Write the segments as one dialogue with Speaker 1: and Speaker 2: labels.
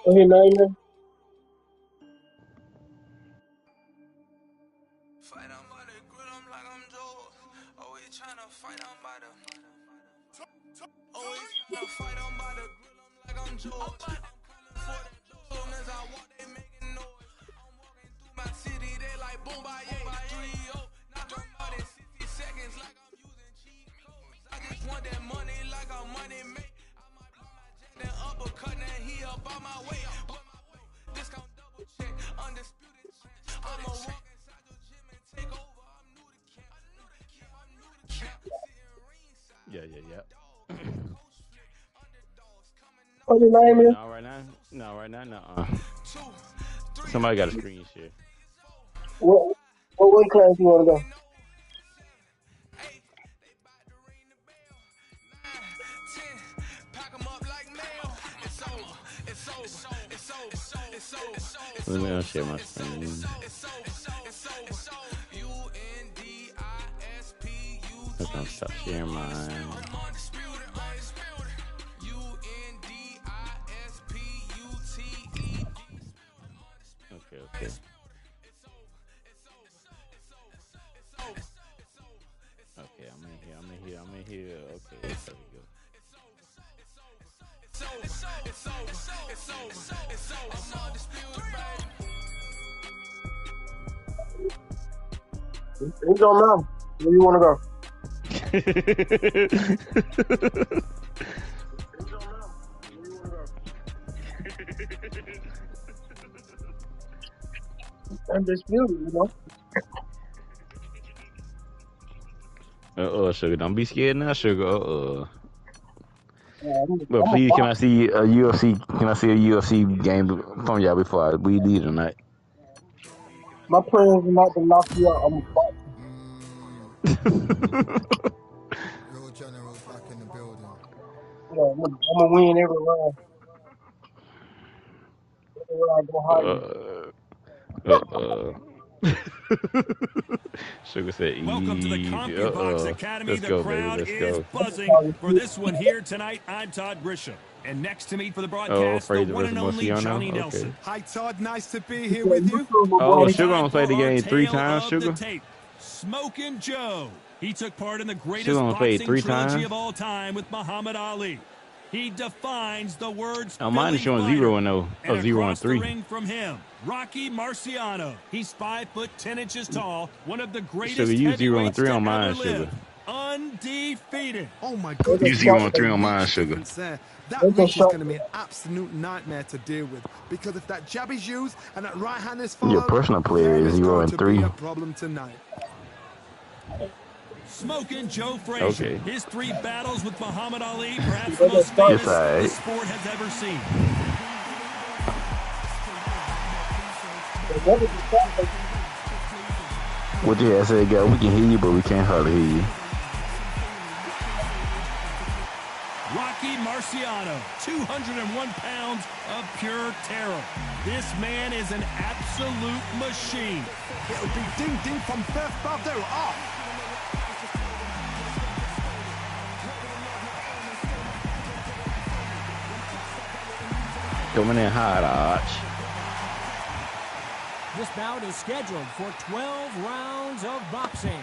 Speaker 1: What's your name? Man?
Speaker 2: Fight on by the grill, I'm like I'm Joe. Always tryna fight on by the. Always tryna fight on by the grill, I'm like I'm Joe. I'm coming for that dough. Soon as I walk, they making noise. I'm walking through my city, they like boom by 3-0. Knock 'em out in 60 seconds, like I'm using cheat codes. I just want that money like I'm money made. I might blow my jack, then uppercut, then he up on my way. But my way, discount double check, undisputed champ. I'ma walk inside your gym and take over. I'm new to camp. I'm new to camp. Sitting ringside.
Speaker 3: Yeah.
Speaker 1: What's your name? Man?
Speaker 3: No, right now. No, right now. No. Somebody got a screen share.
Speaker 1: What weight class you want to go?
Speaker 3: Let me share my screen. I'm gonna stop sharing mine. Okay. Okay, I'm in here. Okay, there we go.
Speaker 1: It don't matter. Where you want to go? Undisputed, you know.
Speaker 3: Sugar, don't be scared now, Sugar. But
Speaker 1: I'm a
Speaker 3: please, can I
Speaker 1: boxer.
Speaker 3: see a UFC? Can I see a UFC game from y'all before we leave tonight?
Speaker 1: My plan is not to knock you out. I'm a boxer.
Speaker 4: Real generals back in the building.
Speaker 1: Yeah, I'm gonna win every round. Every round I go higher.
Speaker 3: Sugar said, easy.
Speaker 5: Welcome to the CompuBox Academy.
Speaker 3: Let's
Speaker 5: The
Speaker 3: go, baby.
Speaker 5: crowd
Speaker 3: Let's
Speaker 5: is
Speaker 3: go.
Speaker 5: buzzing for this one here tonight. I'm Todd Grisham. And next to me for the broadcast, the
Speaker 3: Fraser
Speaker 5: one
Speaker 3: versus
Speaker 5: and only
Speaker 3: Marciano?
Speaker 5: Johnny
Speaker 3: Okay.
Speaker 5: Nelson.
Speaker 4: Hi, Todd. Nice to be here with you.
Speaker 3: Oh,
Speaker 5: It's
Speaker 3: Sugar
Speaker 5: time
Speaker 3: gonna play
Speaker 5: for
Speaker 3: the
Speaker 5: our
Speaker 3: game 3
Speaker 5: tale
Speaker 3: times,
Speaker 5: of
Speaker 3: Sugar?
Speaker 5: the tape. Smokin' Joe. He took part in the greatest
Speaker 3: Sugar gonna play
Speaker 5: boxing
Speaker 3: 3
Speaker 5: trilogy
Speaker 3: times?
Speaker 5: of all time with Muhammad Ali. He defines the words
Speaker 3: Oh, mine is
Speaker 5: Philly
Speaker 3: showing
Speaker 5: fighter.
Speaker 3: 0 and 0.
Speaker 5: And
Speaker 3: 0 and
Speaker 5: across the
Speaker 3: 3.
Speaker 5: ring from him, Rocky Marciano. He's 5'10" tall, one of the greatest
Speaker 3: Sugar, you 0 and
Speaker 5: heavyweights
Speaker 3: 3
Speaker 5: to
Speaker 3: on mine,
Speaker 5: ever
Speaker 3: Sugar.
Speaker 5: live. Undefeated.
Speaker 4: Oh, my
Speaker 1: They
Speaker 4: goodness.
Speaker 1: can
Speaker 3: You 0
Speaker 1: shut
Speaker 3: and
Speaker 1: the
Speaker 3: 3 on mine,
Speaker 4: Reach
Speaker 3: Sugar.
Speaker 4: difference there. That
Speaker 1: They can
Speaker 4: reach is
Speaker 1: shut
Speaker 4: going to be an absolute nightmare to deal with. Because if that jab is used and that right hand is
Speaker 3: Your
Speaker 4: followed,
Speaker 3: personal player
Speaker 4: there
Speaker 3: is
Speaker 4: is
Speaker 3: 0
Speaker 4: going
Speaker 3: and
Speaker 4: to
Speaker 3: 3.
Speaker 4: be a problem tonight.
Speaker 5: Smoking Joe Frazier.
Speaker 3: Okay.
Speaker 5: His 3 battles with Muhammad Ali, perhaps
Speaker 1: They
Speaker 5: the
Speaker 1: can
Speaker 5: most
Speaker 1: start.
Speaker 5: famous
Speaker 3: It's all
Speaker 5: the
Speaker 3: right.
Speaker 5: sport has ever seen.
Speaker 1: They never can stop them.
Speaker 3: What you had said, girl? We can hear you, but we can't hardly hear you.
Speaker 5: Rocky Marciano, 201 pounds of pure terror. This man is an absolute machine.
Speaker 4: It'll be ding-ding from Beth Baldero.
Speaker 3: Coming in hot, Arch.
Speaker 6: This bout is scheduled for 12 rounds of boxing.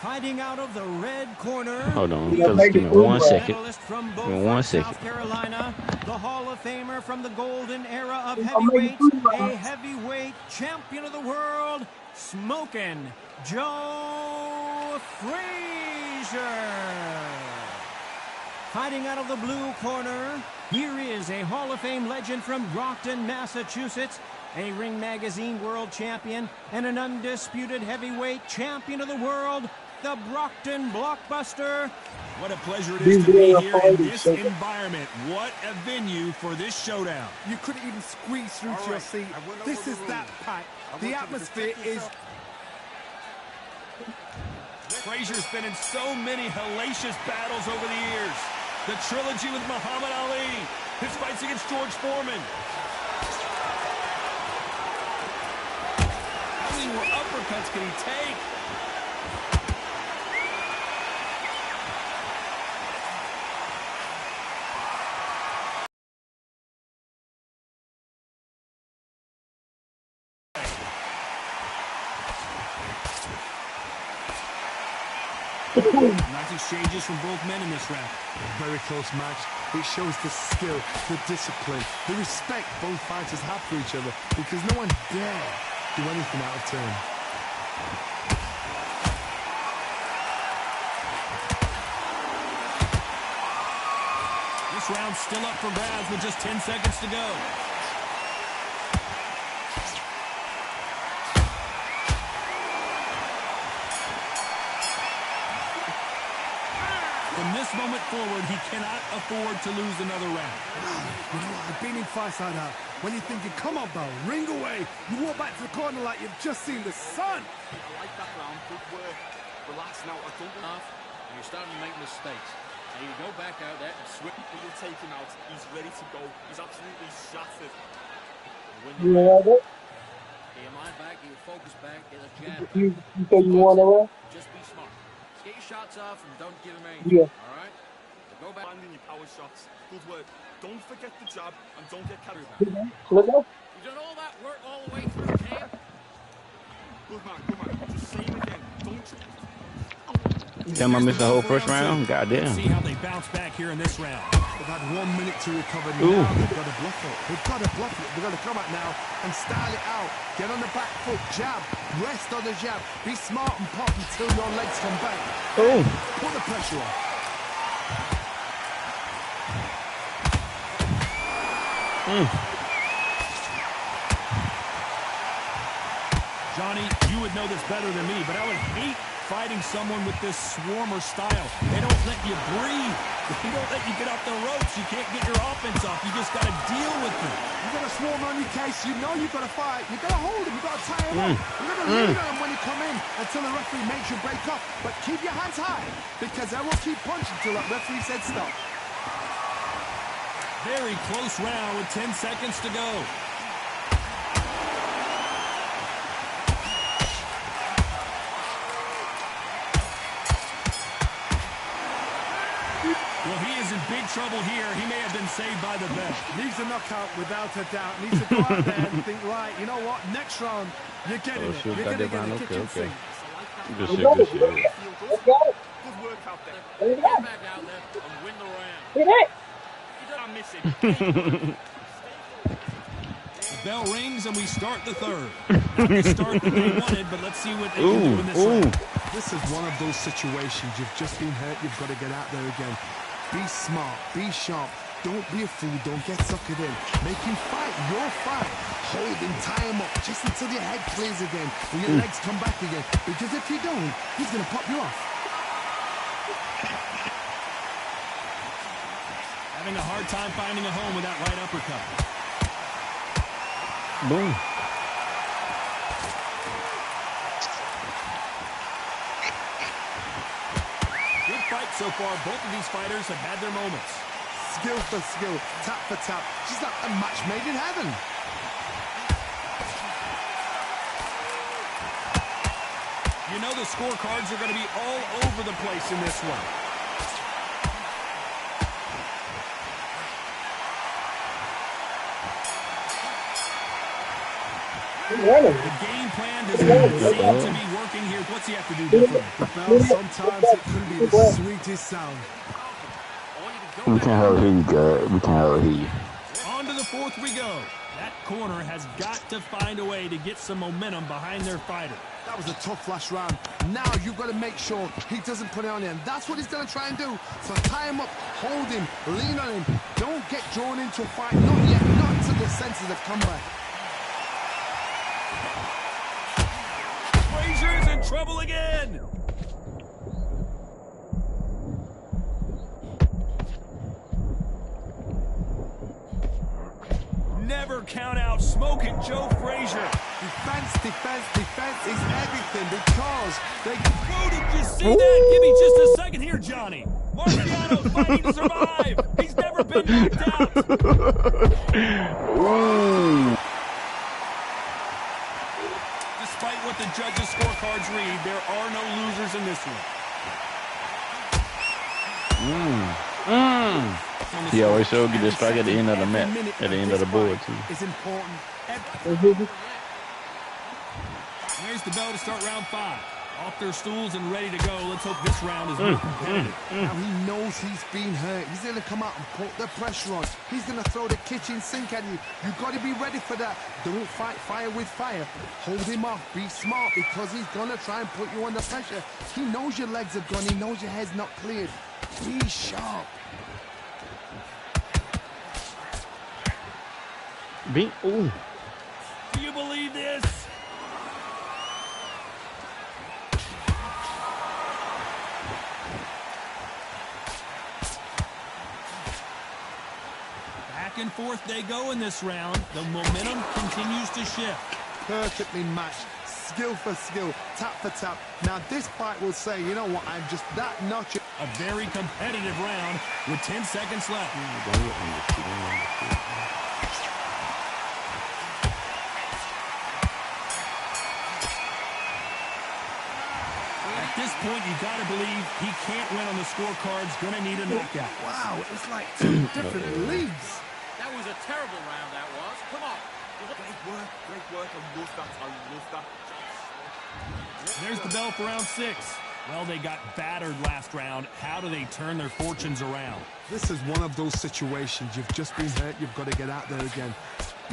Speaker 6: Fighting out of the red corner.
Speaker 3: Hold on.
Speaker 1: Yeah,
Speaker 3: Fellas, give me 1 second.
Speaker 6: Medalist from
Speaker 3: Give me
Speaker 6: Beaufort,
Speaker 3: 1 second.
Speaker 6: South Carolina, the Hall of Famer from the golden era of
Speaker 1: I'm making
Speaker 6: heavyweights,
Speaker 1: 3 rounds.
Speaker 6: a heavyweight champion of the world, Smokin' Joe Frazier. Fighting out of the blue corner, here is a Hall of Fame legend from Brockton, Massachusetts, a Ring Magazine world champion, and an undisputed heavyweight champion of the world, the Brockton Blockbuster.
Speaker 5: What a pleasure it is to be
Speaker 1: These
Speaker 5: here in
Speaker 1: are
Speaker 5: this
Speaker 1: fighting,
Speaker 5: environment. What a venue for this showdown.
Speaker 4: You couldn't even squeeze through to your seat. This is that pack. The atmosphere is...
Speaker 5: Frazier's been in so many hellacious battles over the years. The trilogy with Muhammad Ali, his fights against George Foreman. How many more uppercuts can he take? Nice exchanges from both men in this round.
Speaker 4: Very close match. It shows the skill, the discipline, the respect both fighters have for each other because no one dare do anything out of turn.
Speaker 5: This round's still up for grabs with just 10 seconds to go. From this moment forward, he cannot afford to lose another round.
Speaker 4: You know what? I've been in fights like that. When you're thinking, come on, Bell, ring away. You walk back to the corner like you've just seen the sun.
Speaker 7: I like that round. Good work. Relax now. I don't half. And you're starting to make mistakes. Now you go back out there and switch.
Speaker 8: You'll take him out. He's ready to go. He's absolutely shattered.
Speaker 1: You know what?
Speaker 7: Get your mind back. Get your focus back. Get a jab.
Speaker 1: You say you want to
Speaker 7: Just be smart. Get your shots off and don't give him any.
Speaker 1: Yeah.
Speaker 7: All right? So go back.
Speaker 8: Landing your power shots. Good work. Don't forget the jab and don't get carried
Speaker 7: away.
Speaker 1: Look up.
Speaker 7: You done all that work all the way through, Cam?
Speaker 8: Good man, good man. Just say it again. Don't.
Speaker 3: Damn, I missed the whole first round. Goddamn.
Speaker 5: See how they bounce back here in this round.
Speaker 4: They've had 1 minute to recover. Now they've got to bluff it. They've got to bluff it. They've got to come out now and style it out. Get on the back foot, jab, rest on the jab. Be smart and pop until your legs come back.
Speaker 3: Oh.
Speaker 4: Put the pressure on.
Speaker 5: Johnny, you would know this better than me, but I would hate fighting someone with this swarmer style. They don't let you breathe. They don't let you get off the ropes. You can't get your offense off. You just got to deal with it.
Speaker 4: You've got a swarm on your case. You know you've got to fight. You've got to hold him. You've got to tie him up. You've got to lean on him when you come in until the referee makes you break up. But keep your hands high because they will keep punching until that referee said stop.
Speaker 5: Very close round with 10 seconds to go. Well, he is in big trouble here. He may have been saved by the bell.
Speaker 4: Needs a knockout without a doubt. Needs to go out there and think, right, you know what? Next round, you're getting it. You're going to get the kitchen sink.
Speaker 3: Good shit, good shit.
Speaker 1: Let's go.
Speaker 8: Good work out there.
Speaker 7: Get back out there and win the round.
Speaker 1: Hit it.
Speaker 8: You don't miss it.
Speaker 5: The bell rings and we start the third. Not the start that they wanted, but let's see what they can do in this round.
Speaker 4: This is one of those situations. You've just been hurt. You've got to get out there again. Be smart. Be sharp. Don't be a fool. Don't get suckered in. Make him fight your fight. Hold him, tie him up just until your head clears again and your legs come back again. Because if you don't, he's going to pop you off.
Speaker 5: Having a hard time finding a home with that right uppercut.
Speaker 3: Boom.
Speaker 5: Good fight so far. Both of these fighters have had their moments.
Speaker 4: Skill for skill, tap for tap. She's like a match made in heaven.
Speaker 5: You know the scorecards are going to be all over the place in this one. The game plan does not seem to be working here. What's he have to do differently?
Speaker 4: Well, sometimes it can be the sweetest sound.
Speaker 3: We can't hardly hear you, God. We can't hardly hear you.
Speaker 5: On to the fourth we go. That corner has got to find a way to get some momentum behind their fighter.
Speaker 4: That was a tough last round. Now you've got to make sure he doesn't put it on him. That's what he's going to try and do. So tie him up, hold him, lean on him. Don't get drawn into a fight. Not yet. Not until the senses have come back.
Speaker 5: Frazier's in trouble again. Never count out Smoking Joe Frazier.
Speaker 4: Defense, defense, defense is everything because they...
Speaker 5: Whoa, did you see that? Give me just a second here, Johnny. Marciano fighting to survive. He's never been knocked out.
Speaker 3: Ooh.
Speaker 5: Despite what the judges' scorecards read, there are no losers in this one.
Speaker 3: He always showed you the strike at the end of the mat, at the end of the board, too.
Speaker 4: It's important.
Speaker 5: There's the bell to start round 5. Off their stools and ready to go. Let's hope this round is more competitive.
Speaker 4: Now he knows he's been hurt. He's going to come out and put the pressure on. He's going to throw the kitchen sink at you. You've got to be ready for that. Don't fight fire with fire. Hold him off. Be smart because he's going to try and put you under pressure. He knows your legs have gone. He knows your head's not cleared. Be sharp.
Speaker 3: Ooh.
Speaker 5: Do you believe this? Back and forth they go in this round. The momentum continues to shift.
Speaker 4: Perfectly matched. Skill for skill. Tap for tap. Now this fight will say, you know what, I'm just that notch.
Speaker 5: A very competitive round with 10 seconds left. At this point, you got to believe he can't win on the scorecards. Going to need a knockout.
Speaker 4: Wow, it's like two different leagues.
Speaker 7: That was a terrible round, that was. Come on.
Speaker 8: Great work. I love that. I love that.
Speaker 5: There's the bell for round 6. Well, they got battered last round. How do they turn their fortunes around?
Speaker 4: This is one of those situations. You've just been hurt. You've got to get out there again.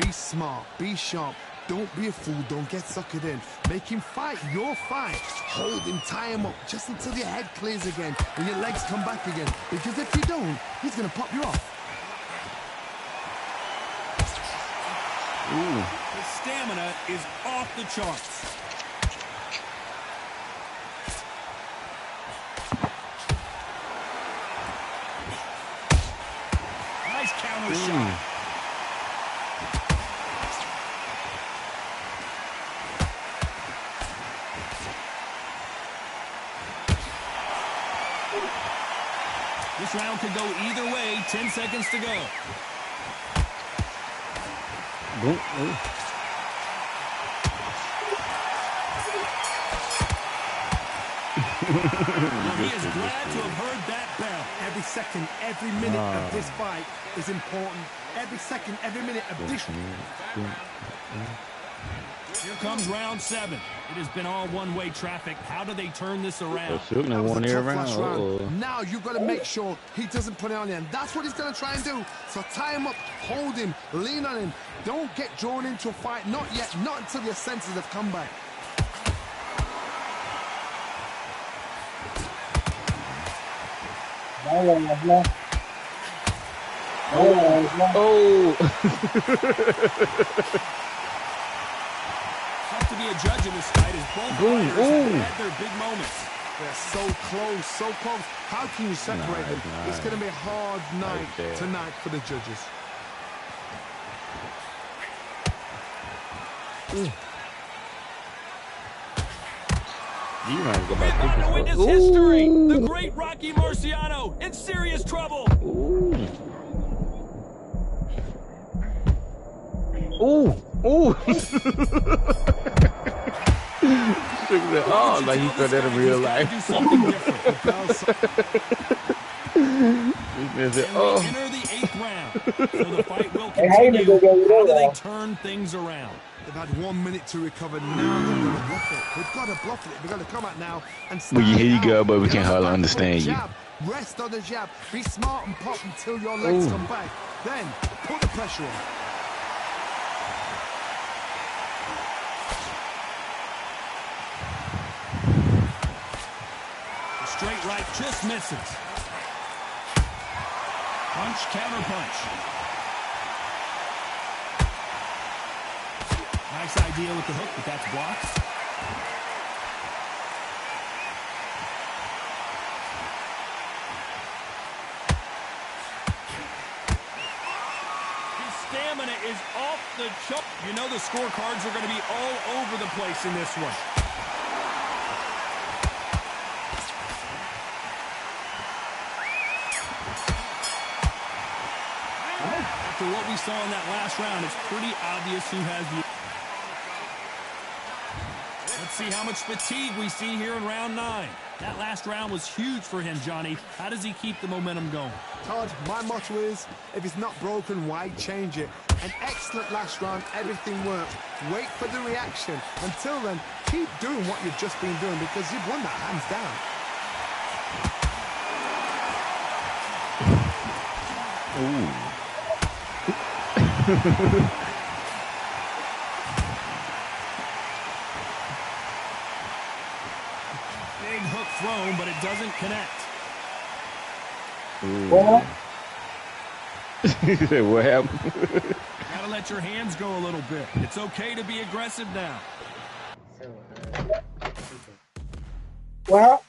Speaker 4: Be smart. Be sharp. Don't be a fool. Don't get suckered in. Make him fight your fight. Hold him. Tie him up just until your head clears again and your legs come back again. Because if you don't, he's going to pop you off.
Speaker 5: Ooh. The stamina is off the charts. Nice counter shot. This round could go either way. 10 seconds to go.
Speaker 3: Boom.
Speaker 5: Well, he is glad to have heard that bell.
Speaker 4: Every second, every minute of this fight is important. Every second, every minute of this.
Speaker 5: Here comes round 7. It has been all one-way traffic. How do they turn this around?
Speaker 3: That was a tough last round.
Speaker 4: Now you've got to make sure he doesn't put it on you. And that's what he's going to try and do. So tie him up, hold him, lean on him. Don't get drawn into a fight. Not yet. Not until your senses have come back.
Speaker 5: Tough to be a judge in this fight as both fighters have had their big moments.
Speaker 4: They're so close, so close. How can you separate them? It's going to be a hard night tonight for the judges.
Speaker 5: We're about to witness history. The great Rocky Marciano in serious trouble.
Speaker 3: Oh, like he felt that in real life.
Speaker 5: Do something different. Enter the 8th round. So the fight will continue. How do they turn things around?
Speaker 4: They've had 1 minute to recover. Now they're going to bluff it. They've got to bluff it. They've got to come out now and
Speaker 3: Well, you hear you go, but we can't hardly understand you.
Speaker 4: Rest on the jab. Be smart and pop until your legs come back. Then put the pressure on.
Speaker 5: The straight right just misses. Punch, counter punch. Nice idea with the hook, but that's blocked. His stamina is off the chart. You know the scorecards are going to be all over the place in this one. After what we saw in that last round, it's pretty obvious who has the... Let's see how much fatigue we see here in round 9. That last round was huge for him, Johnny. How does he keep the momentum going?
Speaker 4: Todd, my motto is, if it's not broken, why change it? An excellent last round, everything worked. Wait for the reaction. Until then, keep doing what you've just been doing because you've won that hands down.
Speaker 5: Big hook thrown, but it doesn't connect.
Speaker 1: Well,
Speaker 3: What happened?
Speaker 5: Gotta let your hands go a little bit. It's okay to be aggressive now.
Speaker 1: well,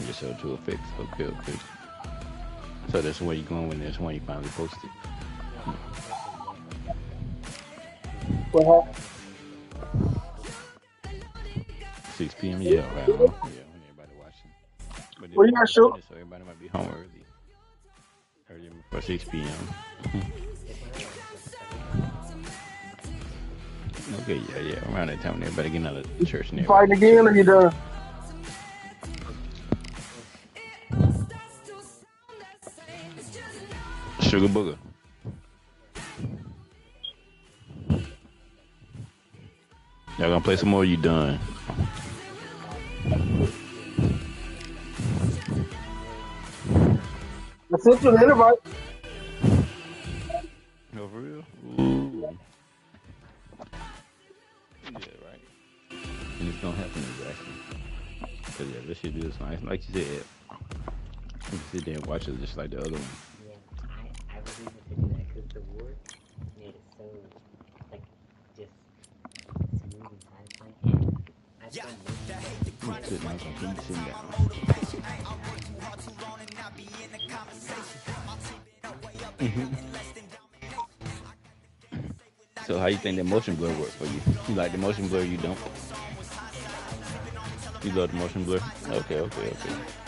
Speaker 3: Just so to a fix. Okay. So that's where you're going when there's one you finally posted.
Speaker 1: well,
Speaker 3: 6 p.m. Yeah, right on. Yeah, when everybody watching. But
Speaker 1: Well, yeah, sure.
Speaker 3: So everybody might be home early. Early before 6 p.m. Okay, yeah. Around that time when everybody getting out of church and
Speaker 1: you fighting
Speaker 3: everything.
Speaker 1: again or you done?
Speaker 3: Sugar booger. Y'all gonna play some more? You done?
Speaker 1: I sent you an invite.
Speaker 3: No, for real? Ooh. Yeah, right. And it's gonna happen exactly. Cause yeah, this shit is nice. Like you said, you can sit there and watch it just like the other one.
Speaker 9: I was able to do that because the ward made it so, like, just smooth and satisfying. I spent
Speaker 3: I'm sitting down, keep sitting down. So how you think that motion blur works for you? You like the motion blur? You don't? You love the motion blur? Okay.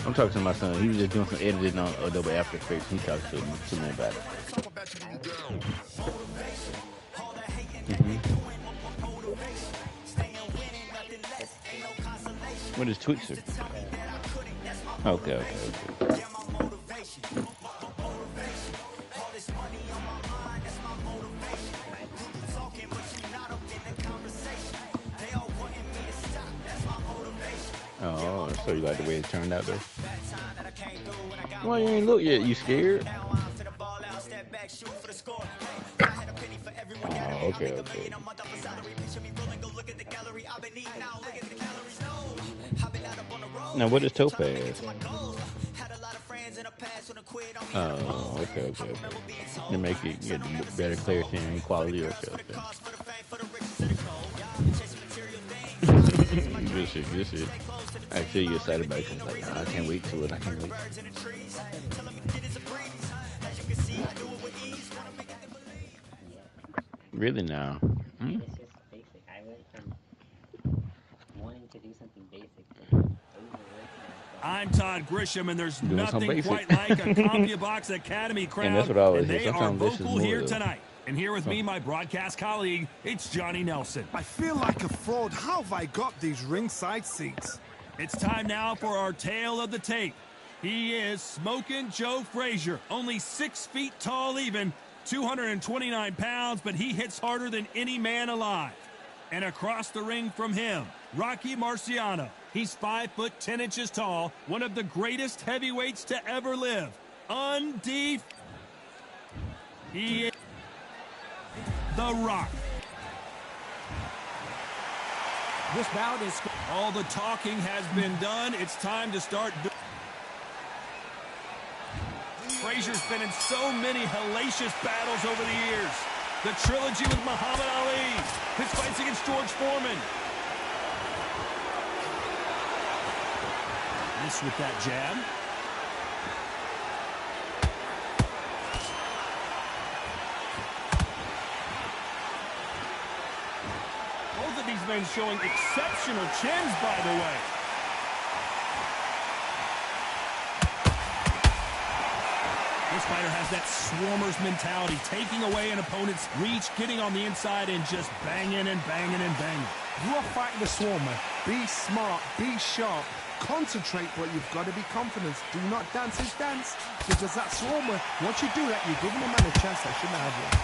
Speaker 3: I'm talking to my son. He was just doing some editing on Adobe After Effects. He talked to me about it. What is Twitcher? Okay. Oh, so you like the way it turned out though? Well, you ain't look yet. You scared? Oh, okay. Now, what is Topaz? Oh, okay. To make it get better clarity and quality. Okay. Good shit. I feel you excited about it. Like, I can't wait to it. I can't wait. Really now?
Speaker 9: It's just basic. I went from wanting to do something basic to overworking.
Speaker 5: I'm Todd Grisham, and there's
Speaker 3: Doing
Speaker 5: nothing
Speaker 3: something
Speaker 5: quite
Speaker 3: basic.
Speaker 5: like a CompuBox Academy crowd,
Speaker 3: And that's what I always
Speaker 5: and
Speaker 3: say.
Speaker 5: they are
Speaker 3: Sometimes this is
Speaker 5: vocal
Speaker 3: more
Speaker 5: here
Speaker 3: of
Speaker 5: tonight. And here with me, my broadcast colleague, it's Johnny Nelson.
Speaker 4: I feel like a fraud. How have I got these ringside seats?
Speaker 5: It's time now for our tale of the tape. He is Smokin' Joe Frazier, only 6 feet tall even, 229 pounds, but he hits harder than any man alive. And across the ring from him, Rocky Marciano. He's 5 foot 10 inches tall, one of the greatest heavyweights to ever live. Undefeated. He is The Rock.
Speaker 6: This bout is...
Speaker 5: All the talking has been done. It's time to start. Frazier's been in so many hellacious battles over the years. The trilogy with Muhammad Ali. His fights against George Foreman. This with that jab. Both of these men showing exceptional chins, by the way. This fighter has that swarmer's mentality, taking away an opponent's reach, getting on the inside, and just banging and banging and banging.
Speaker 4: You are fighting the swarmer. Be smart, be sharp, concentrate, but you've got to be confident. Do not dance his dance, because that swarmer, once you do that, you're giving a man a chance that shouldn't have one.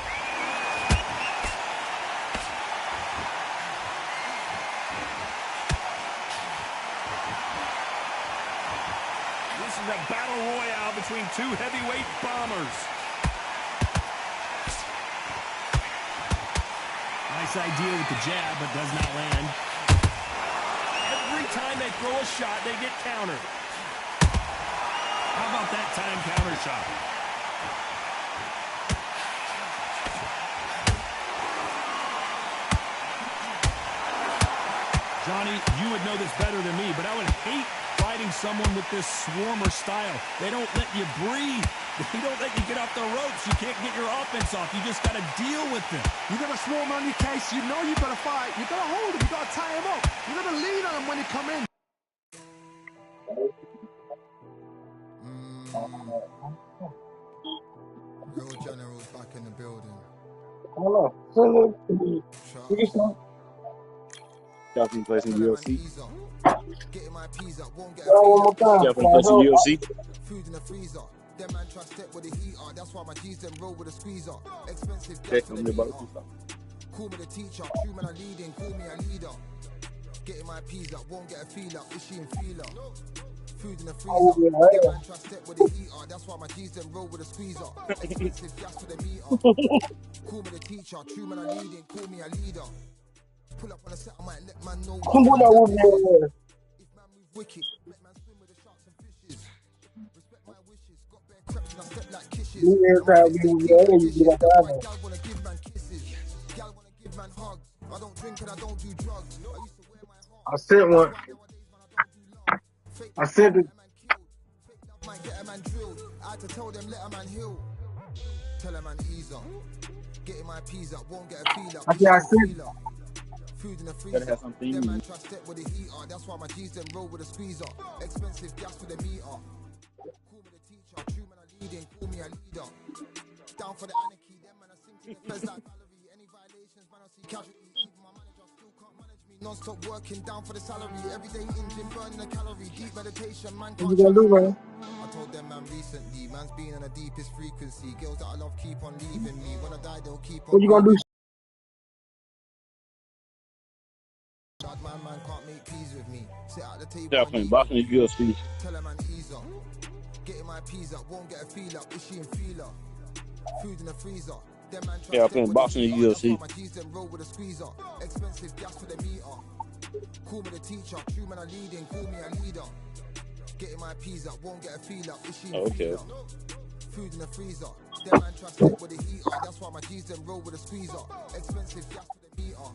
Speaker 5: This is a battle royale between two heavyweight bombers. Nice idea with the jab, but does not land. Every time they throw a shot, they get countered. How about that time counter shot? Johnny, you would know this better than me, but I would hate fighting someone with this swarmer style. They don't let you breathe. They don't let you get off the ropes. You can't get your offense off. You just got to deal with them.
Speaker 4: You got a swarmer on your case. You know you got to fight. You got to hold him. You got to tie him up. You got to lean on him when he come in.
Speaker 10: Real General's back in the building.
Speaker 1: Hello. You can start.
Speaker 11: Definitely play some UFC.
Speaker 10: Getting my peas up, won't get
Speaker 1: One more time.
Speaker 11: Definitely play some UFC.
Speaker 10: food in the freezer. Them man try to step with the heater. That's why my G's them roll with a squeezer. Expensive gas for the meter. Call me the teacher. True man, I leading. Call me a leader. Getting my peas up, won't get a feel up. Is she in feeler? Food in the freezer. Them man try to step with the heater. That's why my G's them roll with a squeezer. Expensive gas for the meter. Call me the teacher. True man, I leading. Call me a leader. Pull up on a set, I might let man know.
Speaker 1: Come on, that woman.
Speaker 10: If man move wicked, let man swim with the sharks and fishes. Respect my wishes, got bare creps and I step like kisses.
Speaker 1: You
Speaker 10: Gal wanna give man kisses, gal wanna give man hugs. I don't drink and I don't do drugs. I used to wear my heart.
Speaker 1: I sent one. I sent it.
Speaker 10: Fake love might get a man drilled. I had to tell them let a man heal. Tell a man ease up. Getting my peas up, won't get a feel up.
Speaker 1: I sent it.
Speaker 10: Food in the freezer. Them man try to step with the heater. That's why my G's them roll with a squeezer. Expensive gas for the meter. Call me the teacher. True man, I leading. Call me a leader. Down for the anarchy. Them man, I sing to the feds like Valerie. Any violations, man, I see casualty. Even my manager still can't manage me. Non-stop working down for the salary. Every day in gym, burning a calorie. Deep meditation, man. Can't I told them man recently. Man's been on the deepest frequency. Girls that I love keep on leaving me. When I die, they'll keep on.
Speaker 1: What you gonna do?
Speaker 10: Man can't make peas with me. Sit at the table.
Speaker 11: Definitely boxing the UFC.
Speaker 10: Tell a man ease up. Getting my peas up, won't get a feel up. Is she in feeler? Food in the freezer. Them man try
Speaker 11: Yeah, I'm playing boxing the UFC.
Speaker 10: My G's them roll with a squeezer. Expensive gas for the meter. Call me the teacher. True man, I leading. Call me a leader. Getting my peas up, won't get a feel up. Is she in feeler? Food in the freezer. Them man try to step with the heater. That's why my G's them roll with a squeezer. Expensive gas for the meter.